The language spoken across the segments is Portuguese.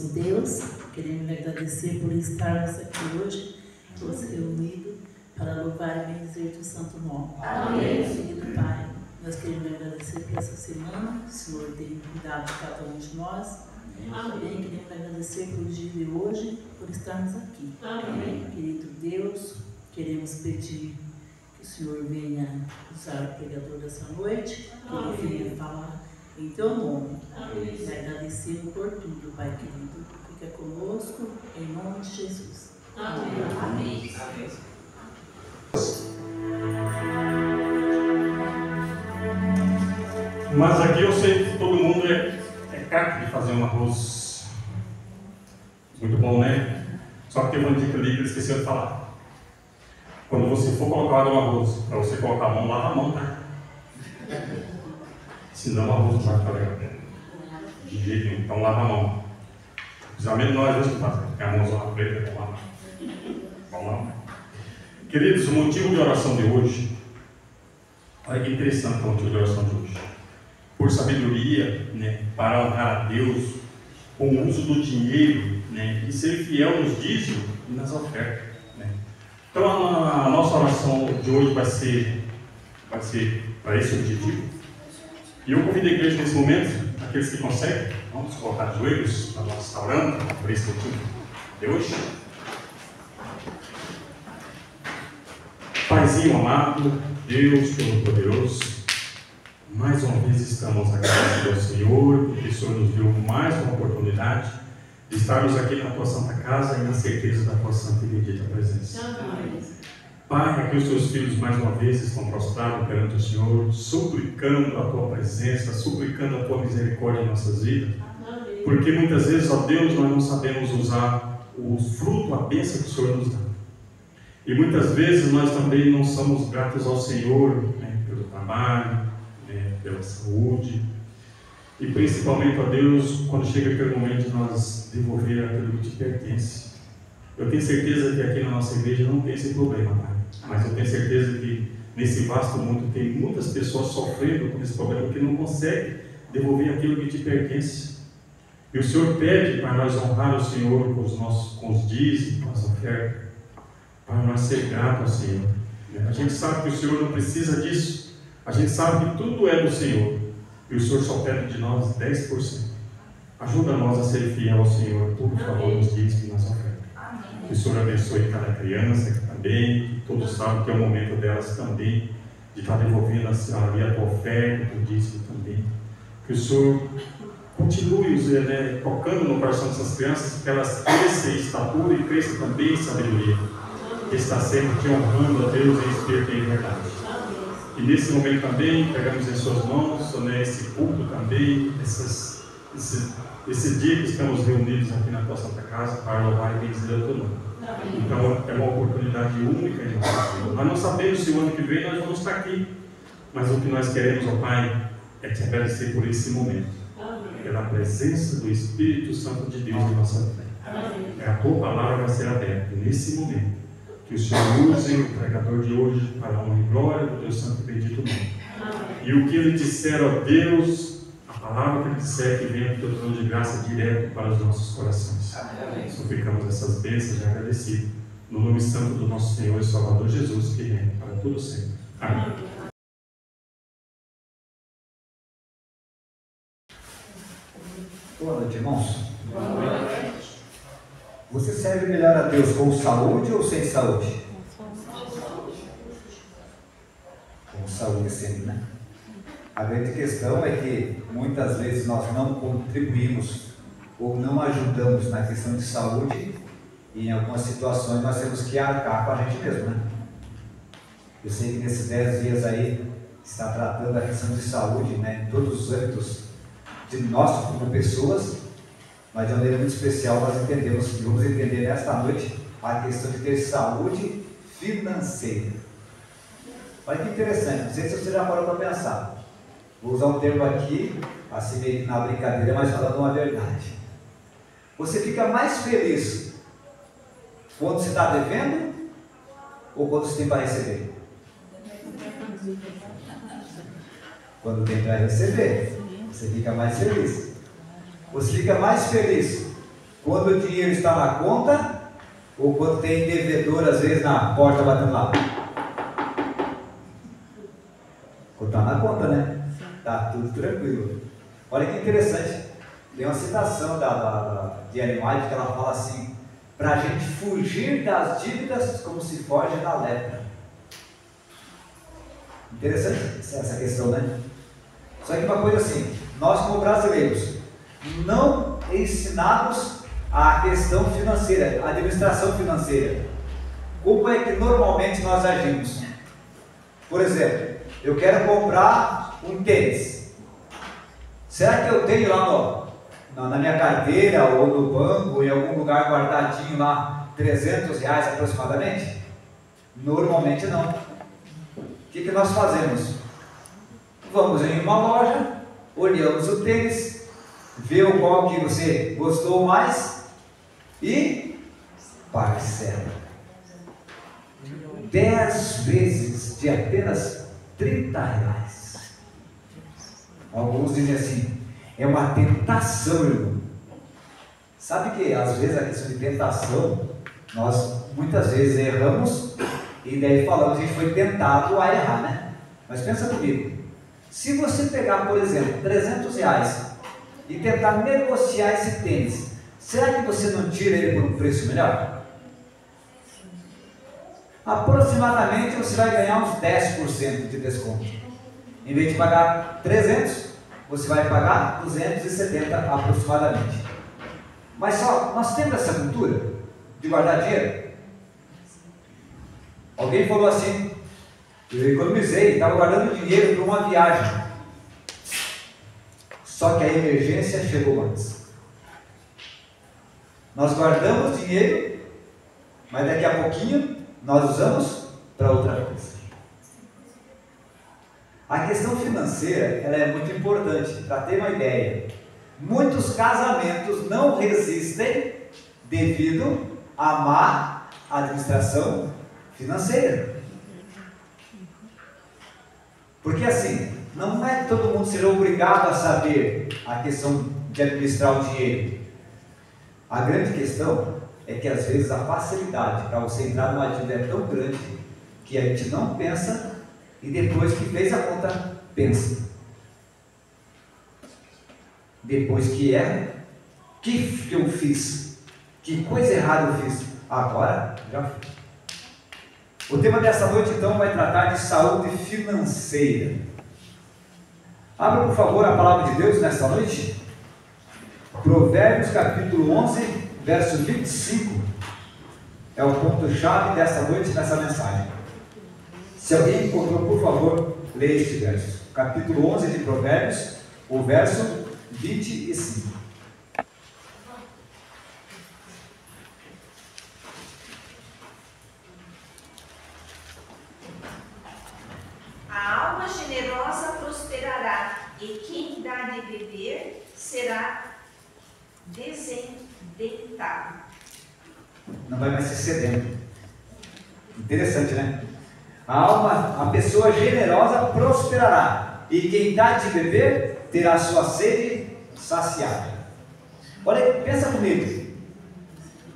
Bondoso Deus, queremos lhe agradecer por estarmos aqui hoje, todos reunidos, para louvar e bendizer o santo nome. Amém. Querido Pai, nós queremos lhe agradecer por essa semana, o Senhor tem cuidado de cada um de nós. Amém. Queremos lhe agradecer por dia de hoje, por estarmos aqui. Amém. Querido Deus, queremos pedir que o Senhor venha usar o pregador dessa noite, que ele venha falar em teu nome. Amém. E agradecemos por tudo, Pai querido. Fica conosco, em nome de Jesus. Amém. Amém. Amém. Mas aqui eu sei que todo mundo é craque de fazer um arroz. Muito bom, né? Só que tem uma dica ali que eu esqueci de falar. Quando você for colocar no arroz, para você colocar a mão, lava a mão, tá? Senão o arroz não vai ficar legal. De jeito nenhum. Então lava a mão. Principalmente nós hoje que fazemos. Tem a mãozinha preta, vamos lá. Vamos lá. Queridos, o motivo de oração de hoje, olha que interessante o motivo de oração de hoje. Por sabedoria, né, para honrar a Deus com o uso do dinheiro, né, e ser fiel nos dízimos e nas ofertas. Né. Então a nossa oração de hoje vai ser para esse objetivo. E eu convido a igreja nesse momento, aqueles que conseguem, vamos colocar de joelhos para nós estar orando por esse motivo de hoje. Paizinho amado, Deus Todo-Poderoso, mais uma vez estamos agradecidos ao Senhor, porque o Senhor nos deu mais uma oportunidade de estarmos aqui na Tua Santa Casa e na certeza da Tua Santa e bendita presença. Amém. Pai, aqui os Teus filhos mais uma vez estão prostrados perante o Senhor, suplicando a Tua presença, suplicando a Tua misericórdia em nossas vidas, porque muitas vezes, ó Deus, nós não sabemos usar o fruto, a bênção que o Senhor nos dá. E muitas vezes nós também não somos gratos ao Senhor, né, pelo trabalho, né, pela saúde. E principalmente a Deus, quando chega aquele momento de nós devolver aquilo que te pertence. Eu tenho certeza que aqui na nossa igreja não tem esse problema, Pai. Mas eu tenho certeza que nesse vasto mundo tem muitas pessoas sofrendo com esse problema, que não conseguem devolver aquilo que te pertence. E o Senhor pede para nós honrar o Senhor com os dízimos, com as ofertas, para nós ser gratos ao Senhor. A gente sabe que o Senhor não precisa disso. A gente sabe que tudo é do Senhor. E o Senhor só pede de nós 10%. Ajuda nós a ser fiel ao Senhor, por favor, nos dízimos e nas ofertas. Que o Senhor abençoe cada criança que está bem, que todos sabem que é o momento delas também, de estar devolvendo ali a tua oferta, o dízimo também. Que o Senhor continue tocando no coração dessas crianças, que elas cresçam em estatura e cresçam também em sabedoria. Que está sempre te honrando a Deus em espírito e em verdade. E nesse momento também, pegamos em suas mãos, né, esse culto também, esse dia que estamos reunidos aqui na tua Santa Casa para louvar e bendizer o teu nome. Então é uma oportunidade única de nós. Nós não sabemos se o ano que vem nós vamos estar aqui, mas o que nós queremos, ó Pai, é te agradecer por esse momento, pela presença do Espírito Santo de Deus em nossa vida. A tua palavra vai ser aberta nesse momento. Que o Senhor use o pregador de hoje para a honra e glória do teu santo e bendito nome. E o que ele disser, ó Deus, a palavra que ele disser, que venha do teu trono de graça direto para os nossos corações. Suplicamos essas bênçãos já agradecido. No nome santo do nosso Senhor e Salvador Jesus, que reina para todo sempre. Amém. Boa noite, irmãos. Boa noite. Você serve melhor a Deus com saúde ou sem saúde? Com saúde sempre, né? A grande questão é que muitas vezes nós não contribuímos ou não ajudamos na questão de saúde e em algumas situações nós temos que arcar com a gente mesmo, né? Eu sei que nesses 10 dias aí está tratando a questão de saúde, né, em todos os âmbitos de nós como pessoas. Mas de uma maneira muito especial nós entendemos e vamos entender nesta noite a questão de ter saúde financeira. Olha que interessante, não sei se você já parou para pensar. Vou usar um termo aqui, assim meio que na brincadeira, mas falando uma verdade. Você fica mais feliz quando você está devendo ou quando você tem para receber? Quando tem para receber, você fica mais feliz. Você fica mais feliz Quando o dinheiro está na conta, ou quando tem devedor, às vezes, na porta batendo lá? Quando está na conta, né? Está tudo tranquilo. Olha que interessante. Tem uma citação de Ellen White que ela fala assim: para a gente fugir das dívidas como se foge da lepra. Interessante essa questão, né? Só que uma coisa assim, nós como brasileiros, não ensinados a questão financeira, a administração financeira. Como é que normalmente nós agimos? Por exemplo, eu quero comprar um tênis. Será que eu tenho lá na minha carteira ou no banco, em algum lugar guardadinho lá, R$300 aproximadamente? Normalmente não. O que nós fazemos? Vamos em uma loja, olhamos o tênis, vê o qual que você gostou mais e parcela. 10 vezes de apenas R$30. Alguns dizem assim, é uma tentação, irmão. Sabe que às vezes a questão de tentação, nós muitas vezes erramos e daí falamos que a gente foi tentado a errar, né? Mas pensa comigo, se você pegar, por exemplo, R$300 e tentar negociar esse tênis, será que você não tira ele por um preço melhor? Aproximadamente você vai ganhar uns 10% de desconto. Em vez de pagar 300, você vai pagar 270 aproximadamente. Mas só, nós temos essa cultura de guardar dinheiro. Alguém falou assim, eu economizei, estava guardando dinheiro para uma viagem. Só que a emergência chegou antes. Nós guardamos dinheiro, mas daqui a pouquinho nós usamos para outra coisa. A questão financeira, ela é muito importante, para ter uma ideia. Muitos casamentos não resistem devido à má administração financeira. Porque assim, não é que todo mundo seja obrigado a saber a questão de administrar o dinheiro. A grande questão é que às vezes a facilidade para você entrar numa dívida é tão grande que a gente não pensa e depois que fez a conta, pensa. Depois que o que eu fiz? Que coisa errada eu fiz? Agora já fiz. O tema dessa noite então vai tratar de saúde financeira. Abra por favor a palavra de Deus nesta noite. Provérbios capítulo 11, verso 25. É o ponto-chave desta noite, nessa mensagem. Se alguém encontrou, por favor, leia este verso. Capítulo 11 de Provérbios, o verso 25. A alma generosa prosperará, e quem dá de beber será desendetado. Não vai mais ser sedento. Interessante, né? A pessoa generosa prosperará, e quem dá de beber terá sua sede saciada. Olha, pensa comigo.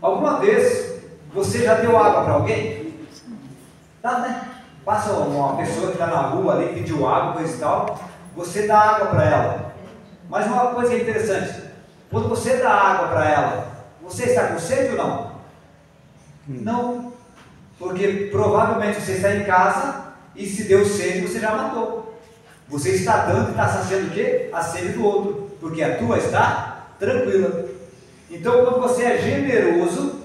Alguma vez você já deu água para alguém? Dá, né? Passa uma pessoa que está na rua ali, pediu água, coisa e tal, você dá água para ela. Mas uma coisa interessante, quando você dá água para ela, você está com sede ou não? Não, porque provavelmente você está em casa e se deu sede você já matou. Você está dando e está saciando o quê? A sede do outro, porque a tua está tranquila. Então quando você é generoso,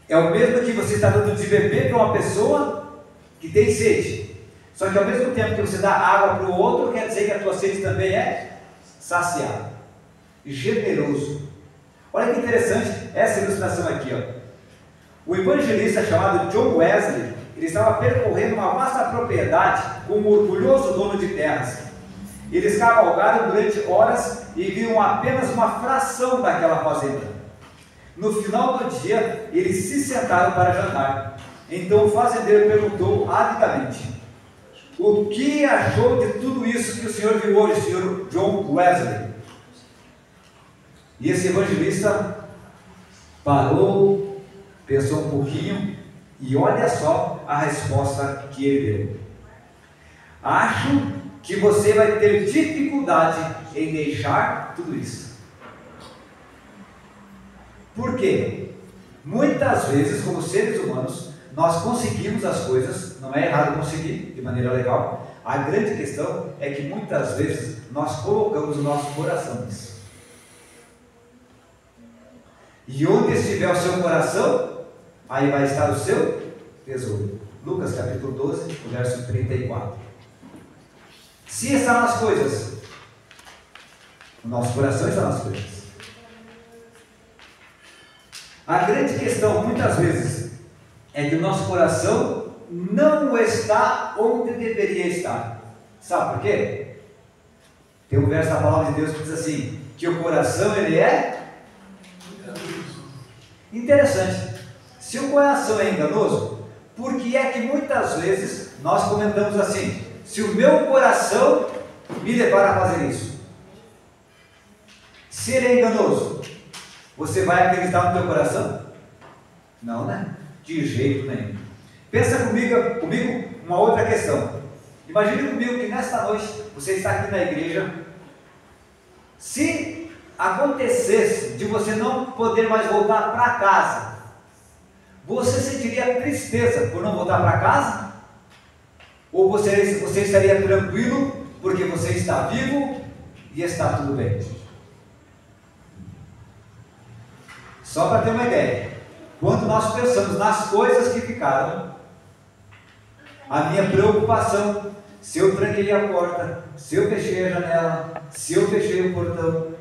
é o mesmo que você está dando de beber para uma pessoa que tem sede. Só que ao mesmo tempo que você dá água para o outro, quer dizer que a tua sede também é saciada. Generoso. Olha que interessante essa ilustração aqui, ó. O evangelista chamado John Wesley, ele estava percorrendo uma vasta propriedade com um orgulhoso dono de terras. Eles cavalgaram durante horas e viram apenas uma fração daquela fazenda. No final do dia, eles se sentaram para jantar. Então o fazendeiro perguntou avidamente: o que achou de tudo isso que o senhor viu hoje, senhor John Wesley? E esse evangelista parou, pensou um pouquinho e olha só a resposta que ele deu. Acho que você vai ter dificuldade em deixar tudo isso. Por quê? Muitas vezes, como seres humanos, nós conseguimos as coisas, não é errado conseguir de maneira legal. A grande questão é que muitas vezes nós colocamos o nosso coração nisso. E onde estiver o seu coração, aí vai estar o seu tesouro. Lucas capítulo 12, verso 34. Se está nas coisas, o nosso coração está nas coisas. A grande questão, muitas vezes, é que o nosso coração não está onde deveria estar. Sabe por quê? Tem um verso da palavra de Deus que diz assim, que o coração ele é interessante. Se o coração é enganoso, por que é que muitas vezes nós comentamos assim, se o meu coração me levar a fazer isso? Se ele é enganoso, você vai acreditar no teu coração? Não, né? De jeito nenhum. Pensa comigo uma outra questão. Imagine comigo que nesta noite você está aqui na igreja. Se acontecesse de você não poder mais voltar para casa, você sentiria tristeza por não voltar para casa? Ou você estaria tranquilo porque você está vivo e está tudo bem? Só para ter uma ideia, quando nós pensamos nas coisas que ficaram, a minha preocupação, se eu tranquei a porta, se eu fechei a janela, se eu fechei o portão.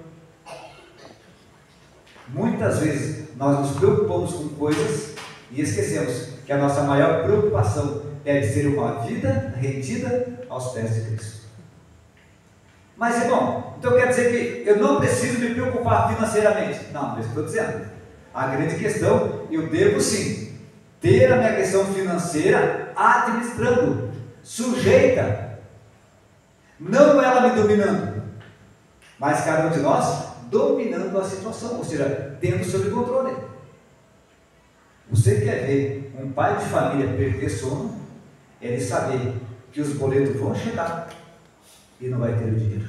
Muitas vezes nós nos preocupamos com coisas e esquecemos que a nossa maior preocupação deve ser uma vida rendida aos pés de Cristo. Mas irmão, então quer dizer que eu não preciso me preocupar financeiramente? Não, é isso que eu estou dizendo. A grande questão, eu devo sim ter a minha questão financeira administrando, sujeita, não ela me dominando, mas cada um de nós dominando a situação, ou seja, tendo sob controle. Você quer ver um pai de família perder sono? É ele saber que os boletos vão chegar e não vai ter o dinheiro.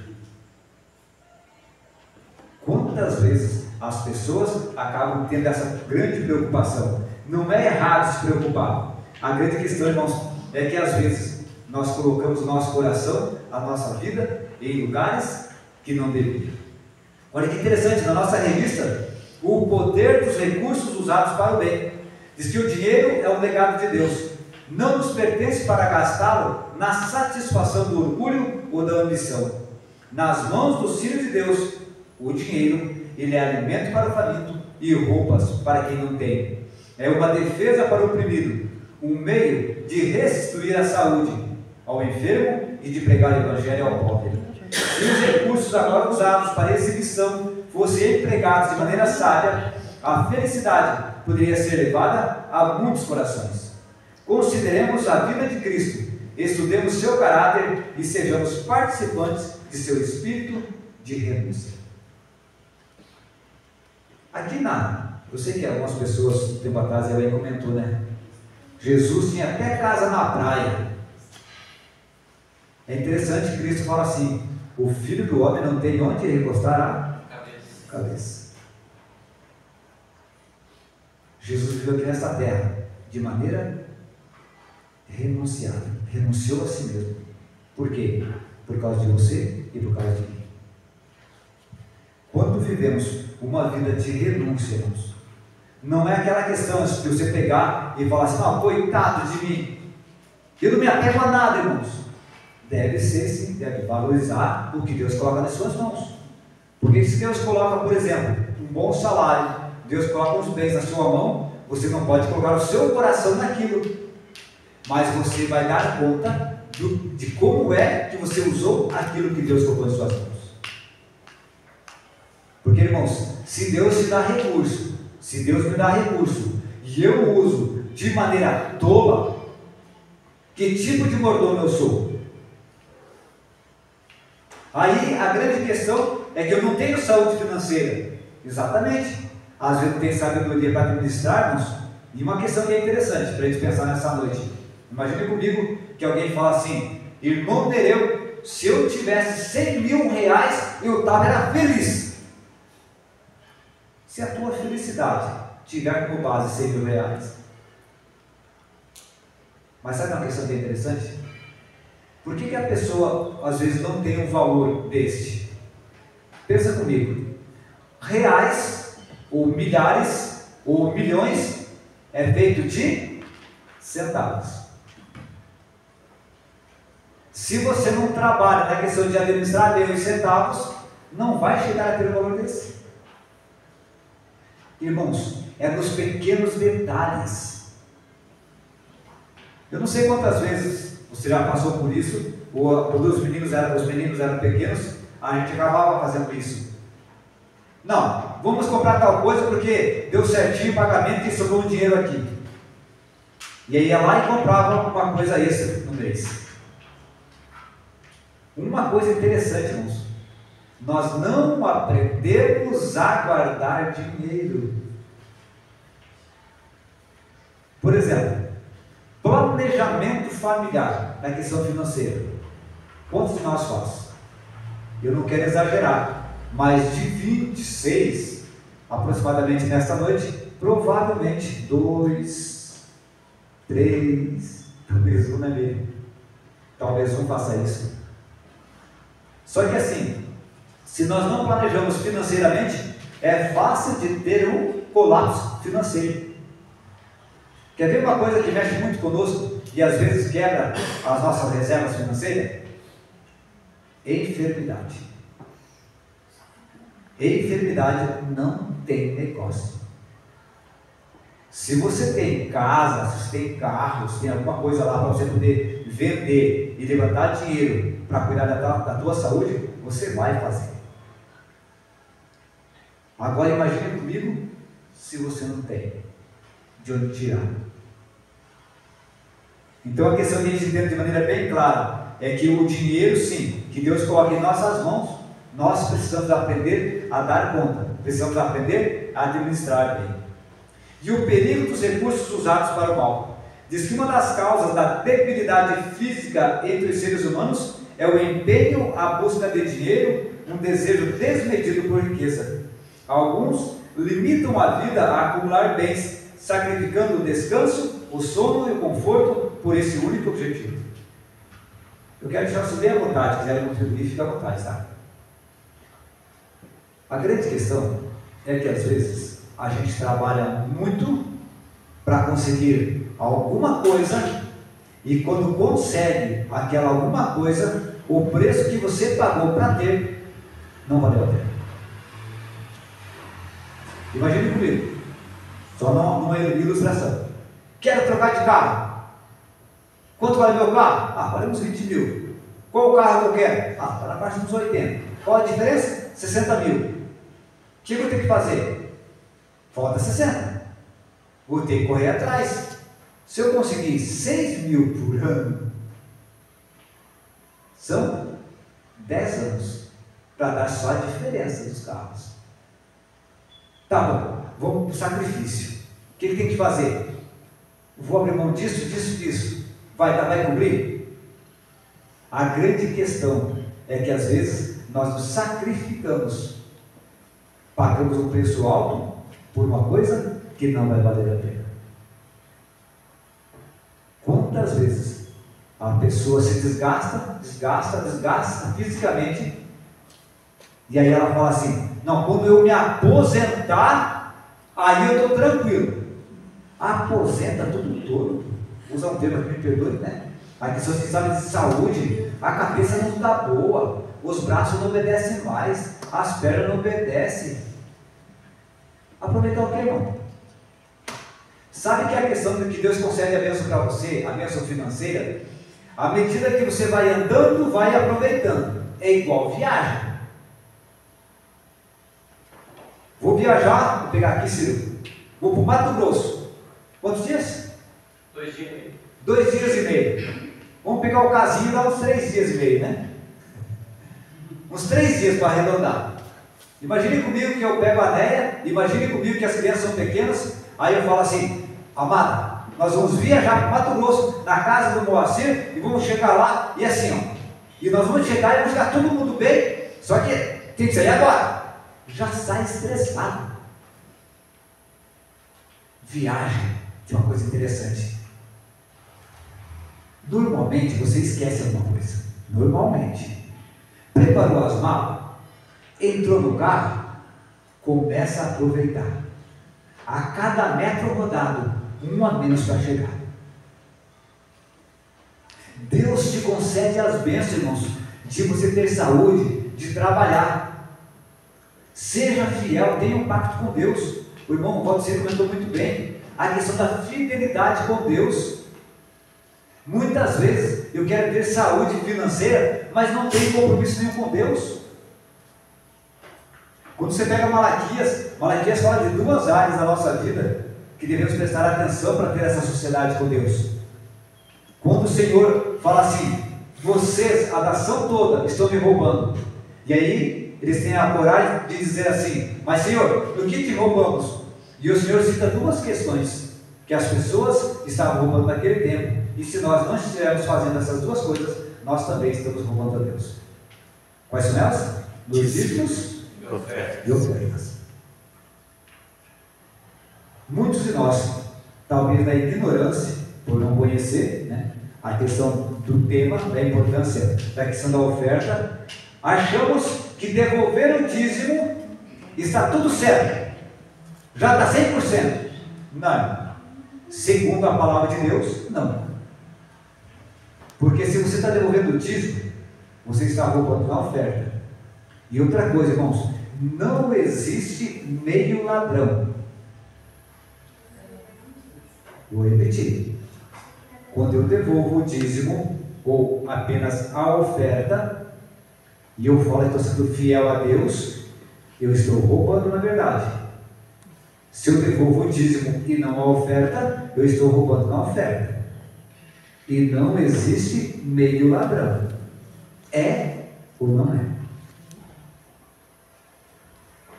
Quantas vezes as pessoas acabam tendo essa grande preocupação? Não é errado se preocupar. A grande questão, irmãos, é que às vezes nós colocamos o nosso coração, a nossa vida, em lugares que não deveriam. Olha que interessante, na nossa revista, o poder dos recursos usados para o bem. Diz que o dinheiro é um legado de Deus. Não nos pertence para gastá-lo na satisfação do orgulho ou da ambição. Nas mãos dos filhos de Deus, o dinheiro, ele é alimento para o faminto e roupas para quem não tem. É uma defesa para o oprimido, um meio de restituir a saúde ao enfermo e de pregar o evangelho ao pobre. Se os recursos agora usados para exibição fossem empregados de maneira sábia, a felicidade poderia ser levada a muitos corações. Consideremos a vida de Cristo, estudemos seu caráter e sejamos participantes de seu espírito de renúncia. Aqui eu sei que algumas pessoas, um tempo atrás, ela comentou, né? Jesus tinha até casa na praia. É interessante que Cristo fala assim, o Filho do Homem não tem onde recostar a cabeça. Jesus viveu aqui nesta terra de maneira renunciada, renunciou a si mesmo. Por quê? Por causa de você e por causa de mim. Quando vivemos uma vida de renúncia, irmãos, não é aquela questão de você pegar e falar assim, coitado de mim, eu não me apego a nada, irmãos. Deve ser sim, deve valorizar o que Deus coloca nas suas mãos. Porque se Deus coloca, por exemplo, um bom salário, Deus coloca os bens na sua mão, você não pode colocar o seu coração naquilo, mas você vai dar conta de como é que você usou aquilo que Deus colocou nas suas mãos. Porque, irmãos, se Deus te dá recurso, se Deus me dá recurso, e eu uso de maneira tola, que tipo de mordomo eu sou? Aí a grande questão é que eu não tenho saúde financeira, Exatamente. Às vezes tem sabedoria para administrarmos. E uma questão que é interessante para a gente pensar nessa noite. Imagine comigo que alguém fala assim: irmão Nereu, se eu tivesse 100 mil reais, eu estava feliz. Se a tua felicidade tiver como base 100 mil reais. Mas sabe uma questão que é interessante? Por que a pessoa às vezes não tem um valor deste? Pensa comigo. Reais, ou milhares, ou milhões, é feito de centavos. Se você não trabalha na questão de administrar bem os centavos, não vai chegar a ter um valor desse. Irmãos, é nos pequenos detalhes. Eu não sei quantas vezes você já passou por isso, ou quando os meninos eram pequenos, a gente acabava fazendo isso. Não, vamos comprar tal coisa porque deu certinho o pagamento e sobrou um dinheiro aqui. E aí ia lá e comprava uma coisa extra no mês. Uma coisa interessante, irmãos, nós não aprendemos a guardar dinheiro. Por exemplo, planejamento familiar na questão financeira. Quantos de nós faz? Eu não quero exagerar, mas de 26, aproximadamente nesta noite, provavelmente 2, 3, talvez um, né? Talvez um faça isso. Só que assim, se nós não planejamos financeiramente, é fácil de ter um colapso financeiro. Quer ver uma coisa que mexe muito conosco e às vezes quebra as nossas reservas financeiras? Enfermidade. Enfermidade não tem negócio. Se você tem casa, se você tem carro, se tem alguma coisa lá para você poder vender e levantar dinheiro para cuidar da tua saúde, você vai fazer. Agora imagine comigo se você não tem de onde tirar. Então a questão que a gente entende de maneira bem clara é que o dinheiro, sim, que Deus coloca em nossas mãos, nós precisamos aprender a dar conta, precisamos aprender a administrar bem. E o perigo dos recursos usados para o mal. Diz que uma das causas da debilidade física entre os seres humanos é o empenho à busca de dinheiro, um desejo desmedido por riqueza. Alguns limitam a vida a acumular bens, sacrificando o descanso, o sono e o conforto por esse único objetivo. Eu quero deixar você bem à vontade, se quiserem contribuir, fica à vontade, tá? A grande questão é que às vezes a gente trabalha muito para conseguir alguma coisa e quando consegue aquela alguma coisa, o preço que você pagou para ter não valeu a pena. Imagine comigo, só numa ilustração. Quero trocar de carro. Quanto vale meu carro? Ah, vale uns 20 mil. Qual o carro que eu quero? Ah, está na parte dos 80. Qual a diferença? 60 mil. O que eu vou ter que fazer? Falta 60. Vou ter que correr atrás. Se eu conseguir 6 mil por ano, são 10 anos para dar só a diferença dos carros. Tá bom, vamos para o sacrifício. O que tem que fazer? Vou abrir mão disso, disso, disso. Vai cumprir? A grande questão é que às vezes nós nos sacrificamos, pagamos um preço alto por uma coisa que não vai valer a pena. Quantas vezes a pessoa se desgasta fisicamente e aí ela fala assim: não, quando eu me aposentar, aí eu estou tranquilo. Aposenta tudo todo. Usa um termo que me perdoe, né? A pessoa que sabe de saúde, a cabeça não está boa, os braços não obedecem mais, as pernas não obedecem. Aproveitar o que, irmão? Sabe que a questão de que Deus concede a bênção para você, a bênção financeira, à medida que você vai andando, vai aproveitando. É igual viagem. Vou viajar, vou pegar aqui, Ciro. Vou para o Mato Grosso. Quantos dias? 2 dias e meio. 2 dias e meio. Vamos pegar o casinho e dar uns 3 dias e meio, né? Uns 3 dias para arredondar. Imagine comigo que eu pego a Néia, imagine comigo que as crianças são pequenas, aí eu falo assim: amada, nós vamos viajar para Mato Grosso, na casa do Moacir, e vamos chegar lá, e assim, ó, e nós vamos chegar e vamos ficar todo mundo bem, só que tem que sair agora. Já sai estressado. Viagem é uma coisa interessante. Normalmente você esquece alguma coisa. Normalmente. Preparou as malas, entrou no carro, começa a aproveitar. A cada metro rodado, um a menos para chegar. Deus te concede as bênçãos, irmãos, de você ter saúde, de trabalhar. Seja fiel, tenha um pacto com Deus. O irmão Valdir comentou muito bem a questão da fidelidade com Deus. Muitas vezes eu quero ter saúde financeira, mas não tenho compromisso nenhum com Deus. Quando você pega Malaquias fala de duas áreas da nossa vida que devemos prestar atenção para ter essa sociedade com Deus. Quando o Senhor fala assim: vocês, a nação toda, estão me roubando. E aí eles têm a coragem de dizer assim: mas Senhor, do que te roubamos? E o Senhor cita duas questões que as pessoas estavam roubando naquele tempo, e se nós não estivermos fazendo essas duas coisas, nós também estamos roubando a Deus. Quais são elas? Dos dízimos e ofertas. Muitos de nós, talvez na ignorância, por não conhecer, né, a questão do tema, da importância da questão da oferta, achamos que devolver o dízimo está tudo certo, já está 100%. Não. Segundo a palavra de Deus, não. Porque se você está devolvendo o dízimo, você está roubando uma oferta. E outra coisa, irmãos, não existe meio ladrão. Vou repetir. Quando eu devolvo o dízimo, ou apenas a oferta, e eu falo que estou sendo fiel a Deus, eu estou roubando na verdade. Se eu devolvo o dízimo e não a oferta, eu estou roubando na oferta. E não existe meio ladrão. É ou não é?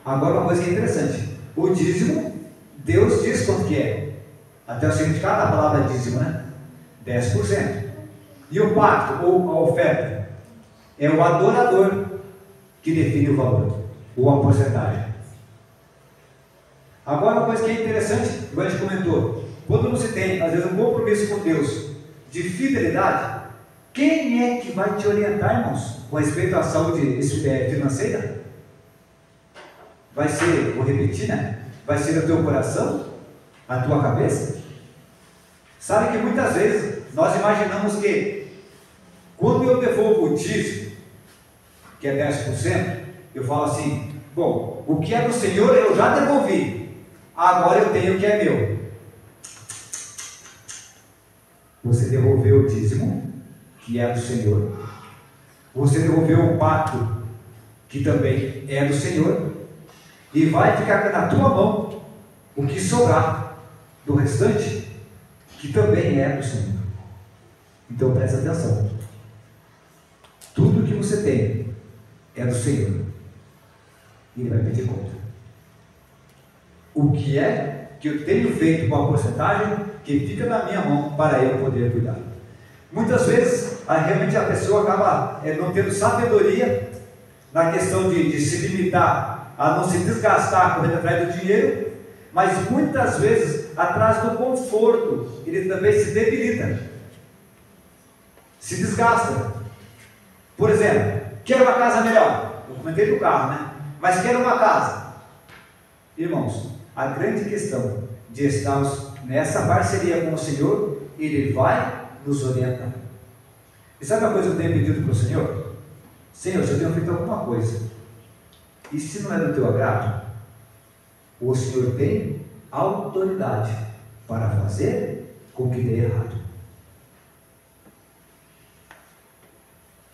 Agora uma coisa que é interessante. O dízimo, Deus diz quanto que é. Até o significado da palavra dízimo, né? 10%. E o pacto, ou a oferta, é o adorador que define o valor, ou a porcentagem. Agora uma coisa que é interessante, como a gente comentou, quando você tem, às vezes, um compromisso com Deus de fidelidade, quem é que vai te orientar, irmãos, com respeito à saúde financeira? Vai ser, vou repetir, né? Vai ser o teu coração? A tua cabeça? Sabe que muitas vezes nós imaginamos que quando eu devolvo o dízimo, que é 10%, eu falo assim: bom, o que é do Senhor eu já devolvi, agora eu tenho o que é meu. Você devolveu o dízimo, que é do Senhor. Você devolveu o pacto, que também é do Senhor. E vai ficar na tua mão o que sobrar do restante, que também é do Senhor. Então presta atenção. Tudo que você tem é do Senhor. E Ele vai pedir conta. O que é que eu tenho feito com a porcentagem que fica na minha mão para eu poder cuidar? Muitas vezes, realmente a pessoa acaba não tendo sabedoria na questão de se limitar a não se desgastar correndo atrás do dinheiro, mas muitas vezes, atrás do conforto, ele também se debilita, se desgasta. Por exemplo, quero uma casa melhor. Eu comentei do carro, né? Mas quero uma casa. Irmãos, a grande questão de estarmos nessa parceria com o Senhor, Ele vai nos orientar. E sabe uma coisa que eu tenho pedido para o Senhor? Senhor, se eu tenho feito alguma coisa, e se não é do teu agrado, o Senhor tem autoridade para fazer com que dê errado.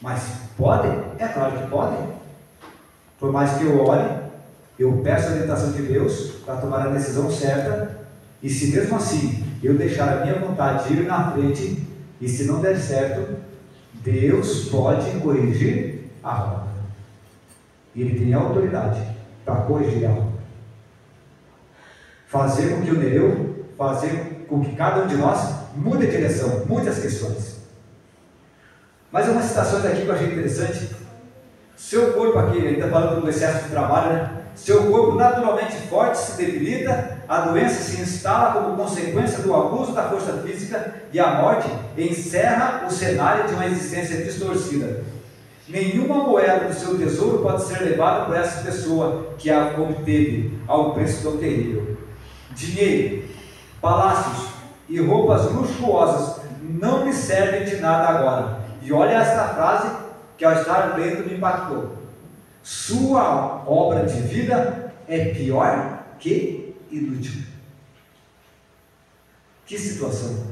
Mas pode? É claro que pode. Por mais que eu ore, eu peço a orientação de Deus para tomar a decisão certa, e se mesmo assim eu deixar a minha vontade ir na frente, e se não der certo, Deus pode corrigir a rota. E Ele tem autoridade para corrigir algo. Fazer com que o Nereu, fazer com que cada um de nós mude a direção, mude as questões. Mas umas citações aqui que eu achei interessante. Seu corpo aqui, ele está falando do excesso de trabalho, né? Seu corpo naturalmente forte se debilita, a doença se instala como consequência do abuso da força física e a morte encerra o cenário de uma existência distorcida. Nenhuma moeda do seu tesouro pode ser levada por essa pessoa que a obteve ao preço tão terrível. Dinheiro, palácios e roupas luxuosas não lhe servem de nada agora. E olha esta frase que ao estar lendo me impactou. Sua obra de vida é pior que inútil. Que situação!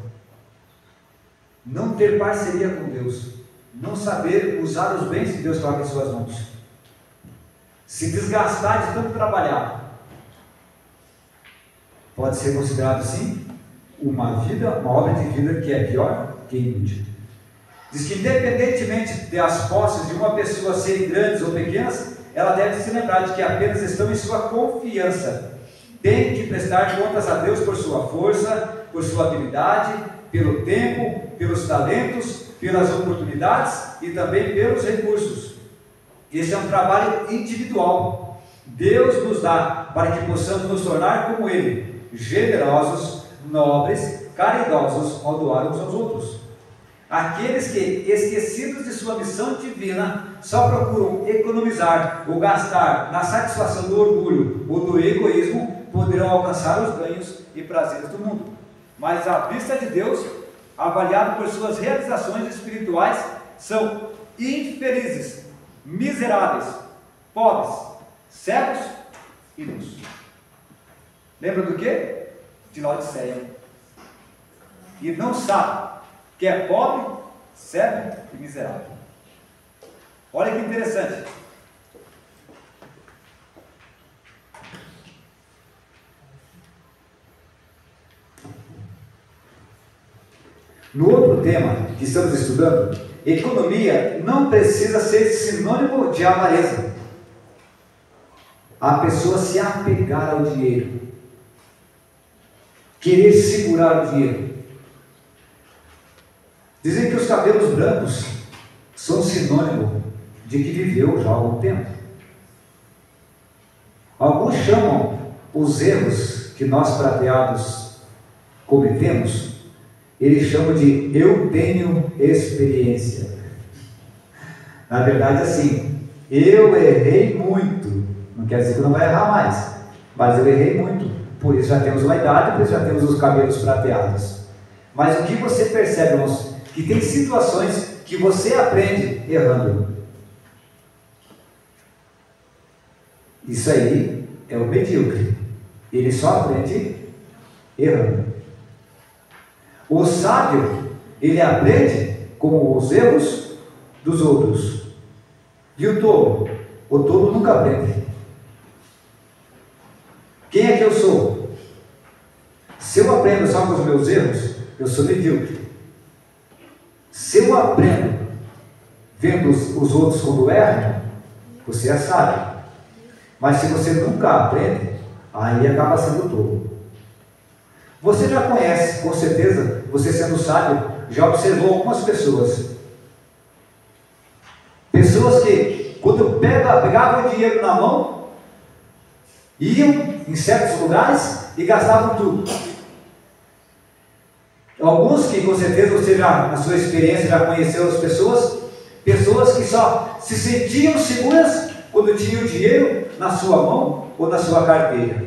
Não ter parceria com Deus, não saber usar os bens que Deus coloca em suas mãos, se desgastar de tanto trabalhar, pode ser considerado assim uma obra de vida que é pior que inútil. Diz que independentemente das posses de uma pessoa serem grandes ou pequenas, ela deve se lembrar de que apenas estão em sua confiança. Tem que prestar contas a Deus por sua força, por sua habilidade, pelo tempo, pelos talentos, pelas oportunidades e também pelos recursos. Esse é um trabalho individual. Deus nos dá para que possamos nos tornar como Ele, generosos, nobres, caridosos ao doar uns aos outros. Aqueles que, esquecidos de sua missão divina, só procuram economizar ou gastar na satisfação do orgulho ou do egoísmo, poderão alcançar os ganhos e prazeres do mundo. Mas à vista de Deus, avaliado por suas realizações espirituais, são infelizes, miseráveis, pobres, cegos e nus. Lembra do quê? De Laodiceia. E não sabe que é pobre, cego e miserável. Olha que interessante. No outro tema que estamos estudando, economia não precisa ser sinônimo de avareza. A pessoa se apegar ao dinheiro, querer segurar o dinheiro. Dizem que os cabelos brancos são sinônimo de que viveu já há algum tempo. Alguns chamam os erros que nós prateados cometemos, eles chamam de eu tenho experiência. Na verdade, assim, eu errei muito, não quer dizer que não vai errar mais, mas eu errei muito, por isso já temos uma idade, por isso já temos os cabelos prateados. Mas o que você percebe, irmãos, que tem situações que você aprende errando. Isso aí é o medíocre. Ele só aprende errando. O sábio, ele aprende com os erros dos outros. E o tolo nunca aprende. Quem é que eu sou? Se eu aprendo só com os meus erros, eu sou medíocre. Se eu aprendo vendo os outros quando erram, você é sábio. Mas se você nunca aprende, aí acaba sendo tolo. Você já conhece, com certeza, você sendo sábio, já observou algumas pessoas. Pessoas que, quando pegavam o dinheiro na mão, iam em certos lugares e gastavam tudo. Alguns que com certeza você já, na sua experiência, já conheceu as pessoas que só se sentiam seguras quando tinham dinheiro na sua mão ou na sua carteira.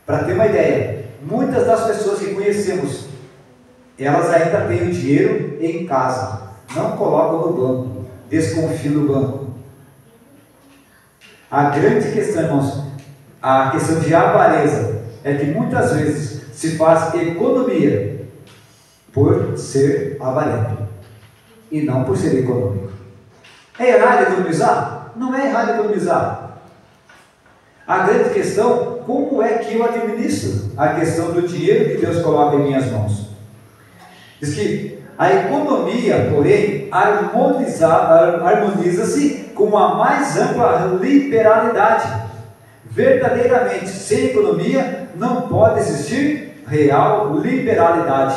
Para ter uma ideia, muitas das pessoas que conhecemos, elas ainda têm o dinheiro em casa, não colocam no banco, desconfiam do banco. A grande questão, irmãos, a questão de avareza, é que muitas vezes se faz economia por ser avarento e não por ser econômico. É errado economizar? Não é errado economizar. A grande questão, como é que eu administro a questão do dinheiro que Deus coloca em minhas mãos? Diz que a economia, porém, harmoniza-se com a mais ampla liberalidade. Verdadeiramente, sem economia, não pode existir real liberalidade.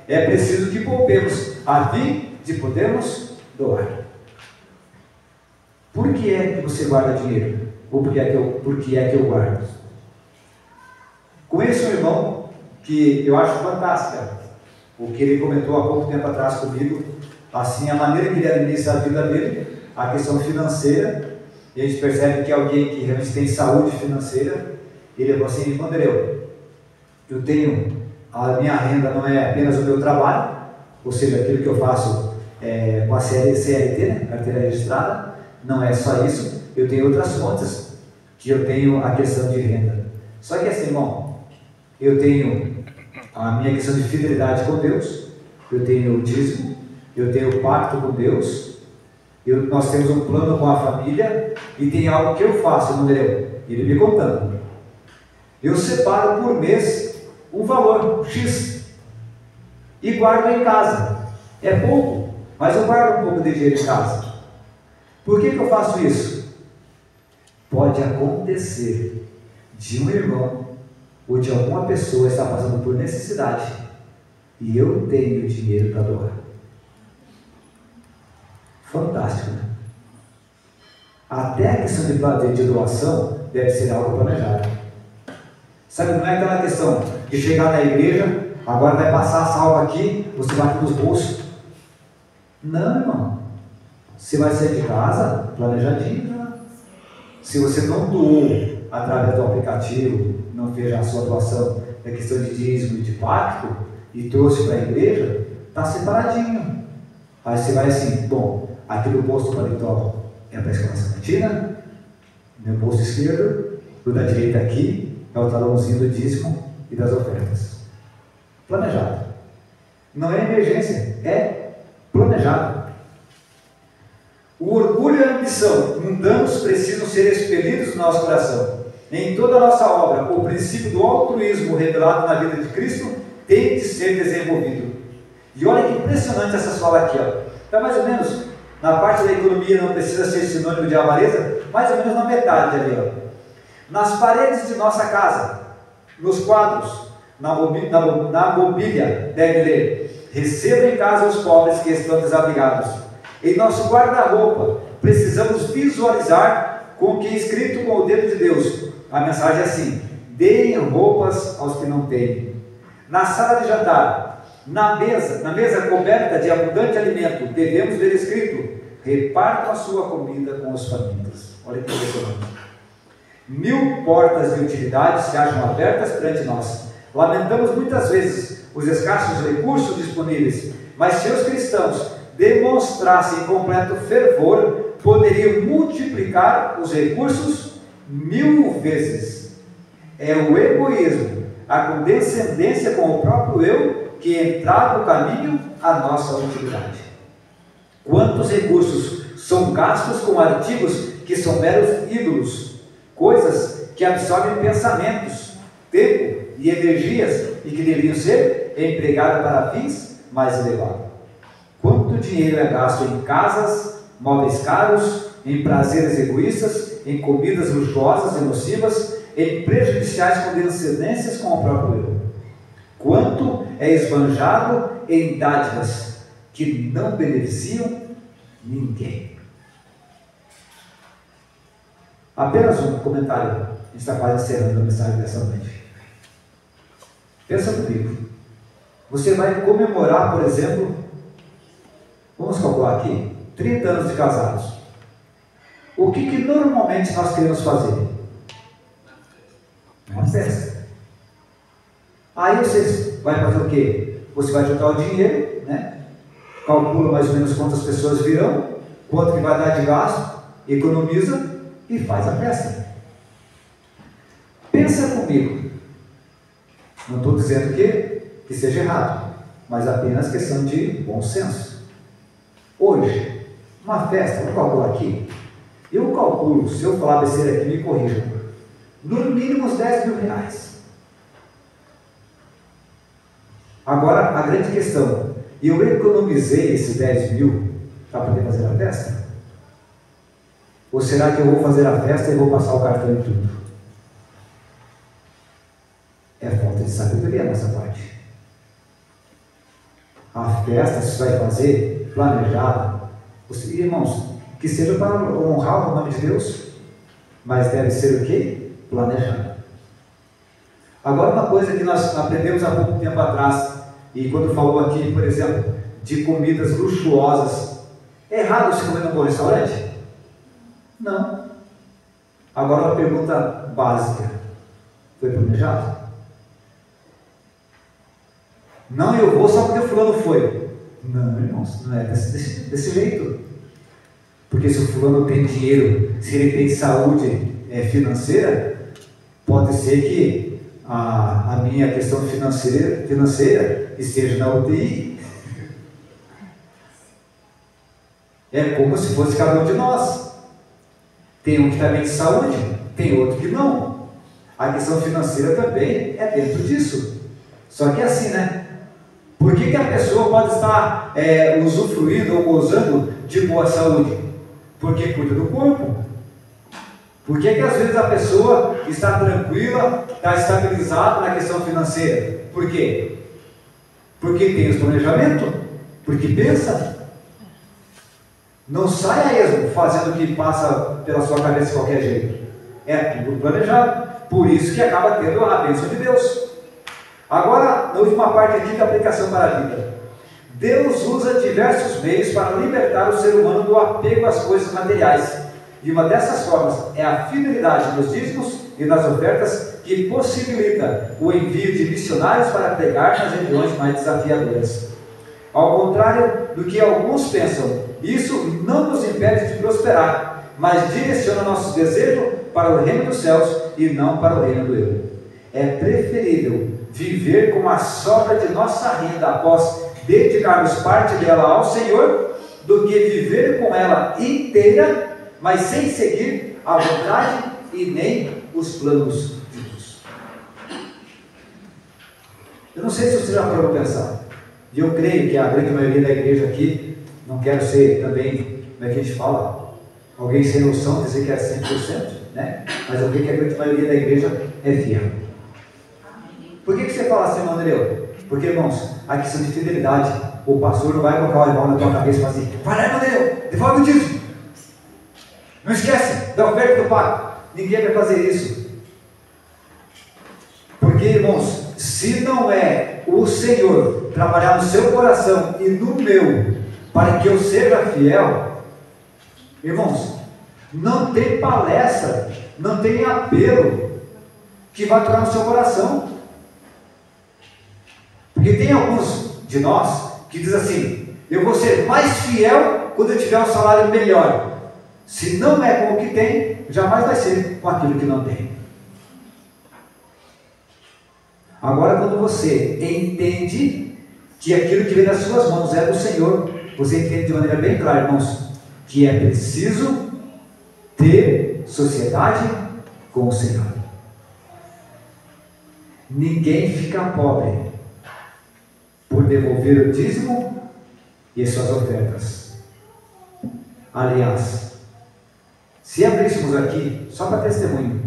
É preciso que poupemos, a fim de podermos doar. Por que é que você guarda dinheiro? Ou por que é que eu guardo? Conheço um irmão que eu acho fantástica, o que ele comentou há pouco tempo atrás comigo, assim, a maneira que ele administra a vida dele, a questão financeira, e a gente percebe que é alguém que realmente tem saúde financeira. Ele falou assim: irmão Nereu, eu tenho, a minha renda não é apenas o meu trabalho, ou seja, aquilo que eu faço com a CLT, né, carteira registrada, não é só isso, eu tenho outras fontes, que eu tenho a questão de renda. Só que assim, irmão, eu tenho a minha questão de fidelidade com Deus, eu tenho o dízimo, eu tenho o pacto com Deus, nós temos um plano com a família, e tem algo que eu faço, irmão Nereu, ele me contando. Eu separo por mês um valor X e guardo em casa. É pouco, mas eu guardo um pouco de dinheiro em casa. Por que eu faço isso? Pode acontecer de um irmão ou de alguma pessoa estar passando por necessidade e eu tenho dinheiro para doar. Fantástico, né? Até a questão de doação deve ser algo planejado. Sabe, não é aquela questão de chegar na igreja, agora vai passar a salva aqui, você bate nos bolsos. Não, irmão. Você vai sair de casa planejadinho, né? Se você não doou através do aplicativo, não fez a sua doação da questão de dízimo e de pacto, e trouxe para a igreja, está separadinho. Aí você vai assim: bom, aqui no bolso do paletó é para a escola sabatina, meu bolso esquerdo, o da direita aqui é o talãozinho do dízimo e das ofertas. Planejado. Não é emergência, é planejado. O orgulho e a ambição mundanos precisam ser expelidos do nosso coração. Em toda a nossa obra, o princípio do altruísmo revelado na vida de Cristo tem de ser desenvolvido. E olha que impressionante essa fala aqui, ó. Está mais ou menos na parte da economia, não precisa ser sinônimo de avareza, mais ou menos na metade ali, ó. Nas paredes de nossa casa, nos quadros, na mobília, deve ler: receba em casa os pobres que estão desabrigados. Em nosso guarda-roupa, precisamos visualizar com o que é escrito com o dedo de Deus. A mensagem é assim: deem roupas aos que não têm. Na sala de jantar, na mesa coberta de abundante alimento, devemos ver escrito: repartam a sua comida com os famintos. Olha que impressionante. 1000 portas de utilidade se acham abertas perante nós. Lamentamos muitas vezes os escassos recursos disponíveis, mas se os cristãos demonstrassem completo fervor, poderiam multiplicar os recursos 1000 vezes. É o egoísmo, a condescendência com o próprio eu, que entrava no caminho à nossa utilidade. Quantos recursos são gastos com artigos que são meros ídolos, coisas que absorvem pensamentos, tempo e energias e que deveriam ser empregados para fins mais elevados. Quanto dinheiro é gasto em casas, móveis caros, em prazeres egoístas, em comidas luxuosas e nocivas, em prejudiciais condescendências com o próprio eu. Quanto é esbanjado em dádivas que não beneficiam ninguém. Apenas um comentário, a gente está quase encerrando a mensagem dessa noite. Pensa comigo, você vai comemorar, por exemplo, vamos calcular aqui, 30 anos de casados. O que normalmente nós queremos fazer? Uma festa. Aí você vai fazer o quê? Você vai juntar o dinheiro, né? Calcula mais ou menos quantas pessoas virão, quanto que vai dar de gasto, economiza e faz a festa. Pensa comigo. Não estou dizendo que seja errado, mas apenas questão de bom senso. Hoje, uma festa, vamos calcular aqui. Eu calculo, se eu falar besteira aqui, me corrijam, no mínimo uns 10 mil reais. Agora, a grande questão, eu economizei esses 10 mil para poder fazer a festa? Ou será que eu vou fazer a festa e vou passar o cartão em tudo? É falta de sabedoria da nossa parte. A festa, se vai fazer, planejada, irmãos, que seja para honrar o nome de Deus, mas deve ser o quê? Planejada. Agora, uma coisa que nós aprendemos há pouco tempo atrás, e quando falou aqui, por exemplo, de comidas luxuosas, é errado se comer num bom restaurante? Não. Agora, uma pergunta básica: foi planejado? Não, eu vou só porque o fulano foi. Não, irmãos, não é desse jeito. Porque se o fulano tem dinheiro, se ele tem saúde financeira, pode ser que a minha questão financeira esteja na UTI. É como se fosse cada um de nós. Tem um que está bem de saúde, tem outro que não. A questão financeira também é dentro disso. Só que é assim, né? Por que a pessoa pode estar usufruindo ou gozando de boa saúde? Porque cuida do corpo. Por que às vezes a pessoa está tranquila, está estabilizada na questão financeira? Por quê? Porque tem esse planejamento, porque pensa. Não sai a esmo fazendo o que passa pela sua cabeça de qualquer jeito. É tudo planejado. Por isso que acaba tendo a bênção de Deus. Agora, na última parte aqui, da aplicação para a vida. Deus usa diversos meios para libertar o ser humano do apego às coisas materiais. E uma dessas formas é a fidelidade nos dízimos e nas ofertas, que possibilita o envio de missionários para pregar nas regiões mais desafiadoras. Ao contrário do que alguns pensam, isso não nos impede de prosperar, mas direciona nossos desejos para o reino dos céus e não para o reino do eu. É preferível viver com a sobra de nossa renda após dedicarmos parte dela ao Senhor, do que viver com ela inteira, mas sem seguir a vontade e nem os planos de Deus. Eu não sei se você já parou para pensar, e eu creio que a grande maioria da igreja aqui, não quero ser também, como é que a gente fala, alguém sem noção, dizer que é 100%, né? Mas eu creio que a grande maioria da igreja é fiel. Por que você fala assim, irmão Nereu? Porque, irmãos, a questão de fidelidade, o pastor não vai colocar o irmão na tua cabeça e falar assim: vai lá, irmão Nereu, devolve o dízimo. Não esquece da oferta do pacto. Ninguém vai fazer isso. Porque, irmãos, se não é o Senhor trabalhar no seu coração e no meu, para que eu seja fiel, irmãos, não tem palestra, não tem apelo que vai atuar no seu coração. Porque tem alguns de nós que dizem assim: eu vou ser mais fiel quando eu tiver um salário melhor. Se não é com o que tem, jamais vai ser com aquilo que não tem. Agora, quando você entende que aquilo que vem das suas mãos é do Senhor, você entende de maneira bem clara, irmãos, que é preciso ter sociedade com o Senhor. Ninguém fica pobre por devolver o dízimo e as suas ofertas. Aliás, se abríssemos aqui, só para testemunho,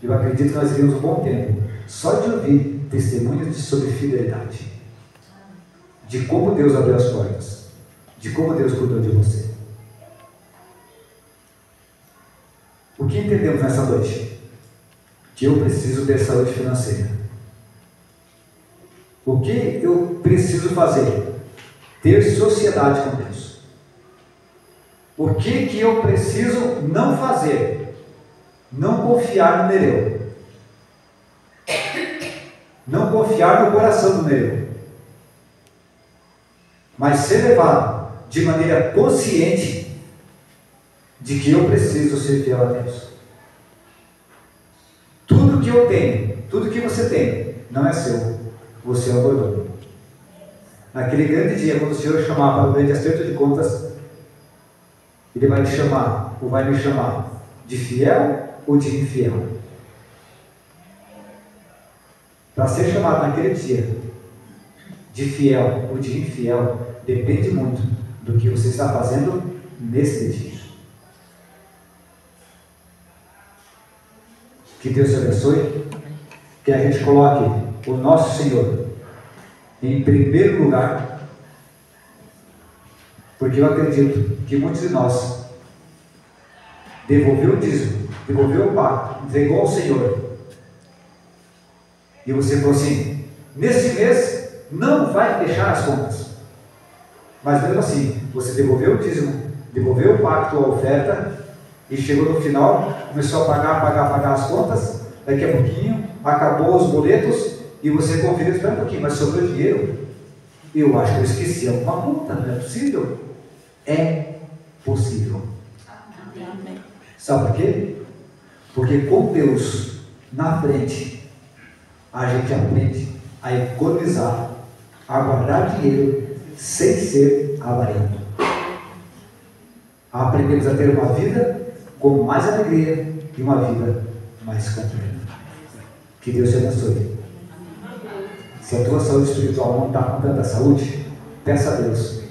eu acredito que nós iríamos um bom tempo, só de ouvir testemunhos sobre fidelidade, de como Deus abriu as portas, de como Deus cuidou de você. O que entendemos nessa noite? Que eu preciso ter saúde financeira. O que eu preciso fazer? Ter sociedade com Deus. O que eu preciso não fazer? Não confiar no Nereu. Não confiar no coração do Nereu. Mas ser levado de maneira consciente de que eu preciso ser fiel a Deus. Tudo que eu tenho, tudo que você tem, não é seu. Você é o dono. Naquele grande dia, quando o Senhor chamar para o grande acerto de contas, Ele vai te chamar, ou vai me chamar, de fiel ou de infiel. Para ser chamado naquele dia, de fiel ou de infiel, depende muito do que você está fazendo nesse dia. Que Deus te abençoe, que a gente coloque o nosso Senhor em primeiro lugar, porque eu acredito que muitos de nós devolveu o dízimo, devolveu o pacto, entregou ao Senhor, e você falou assim: nesse mês não vai fechar as contas, mas mesmo assim você devolveu o dízimo, devolveu o pacto, a oferta, e chegou no final, começou a pagar as contas. Daqui a pouquinho acabou os boletos e você conferiu: espera um pouquinho, mas sobrou dinheiro, eu acho que eu esqueci alguma conta, não é possível? É possível. Sabe por quê? Porque com Deus na frente, a gente aprende a economizar, a guardar dinheiro sem ser avarento. Aprendemos a ter uma vida com mais alegria e uma vida mais completa. Que Deus te abençoe. Se a tua saúde espiritual não está com tanta saúde, peça a Deus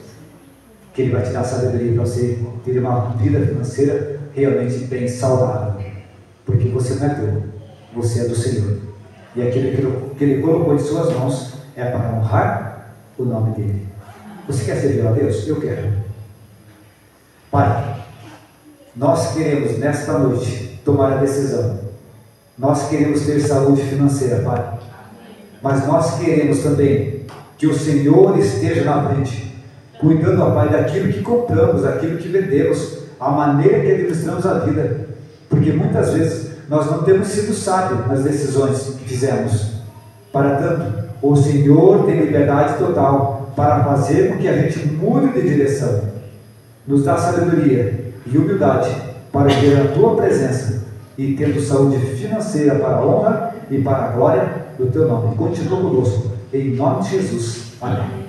que Ele vai te dar sabedoria para você ter uma vida financeira realmente bem saudável, porque você não é teu, você é do Senhor, e aquilo que Ele colocou em suas mãos é para honrar o nome dEle. Você quer servir a Deus? Eu quero. Pai, nós queremos nesta noite tomar a decisão. Nós queremos ter saúde financeira, Pai, mas nós queremos também que o Senhor esteja na frente, cuidando, ó Pai, daquilo que compramos, daquilo que vendemos, a maneira que administramos a vida, porque muitas vezes nós não temos sido sábios nas decisões que fizemos. Para tanto, o Senhor tem liberdade total para fazer com que a gente mude de direção. Nos dá sabedoria e humildade para ver a Tua presença e tendo saúde financeira para a honra e para a glória do Teu nome. Continua conosco, em nome de Jesus. Amém.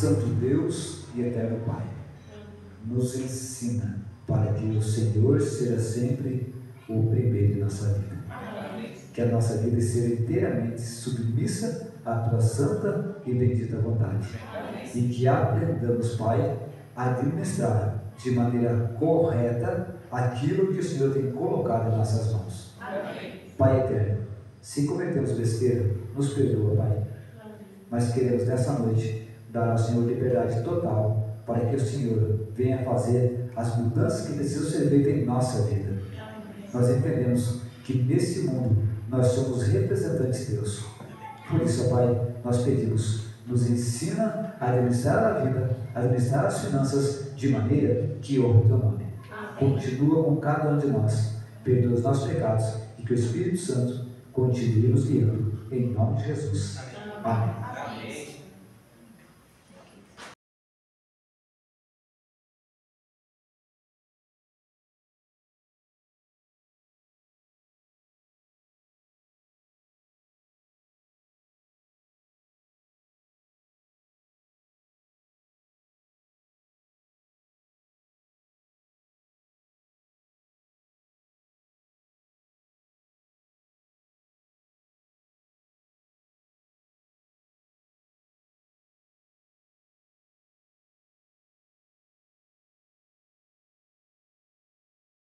Santo Deus e eterno Pai, nos ensina para que o Senhor seja sempre o primeiro em nossa vida. Que a nossa vida seja inteiramente submissa à Tua santa e bendita vontade. E que aprendamos, Pai, a administrar de maneira correta aquilo que o Senhor tem colocado em nossas mãos. Pai eterno, se cometemos besteira, nos perdoa, Pai. Mas queremos nessa noite dar ao Senhor liberdade total para que o Senhor venha fazer as mudanças que precisam ser feitas em nossa vida. Nós entendemos que nesse mundo nós somos representantes de Deus. Por isso, Pai, nós pedimos, nos ensina a administrar a vida, a administrar as finanças de maneira que honre o Teu nome. Continua com cada um de nós, perdoa os nossos pecados e que o Espírito Santo continue nos guiando, em nome de Jesus. Amém.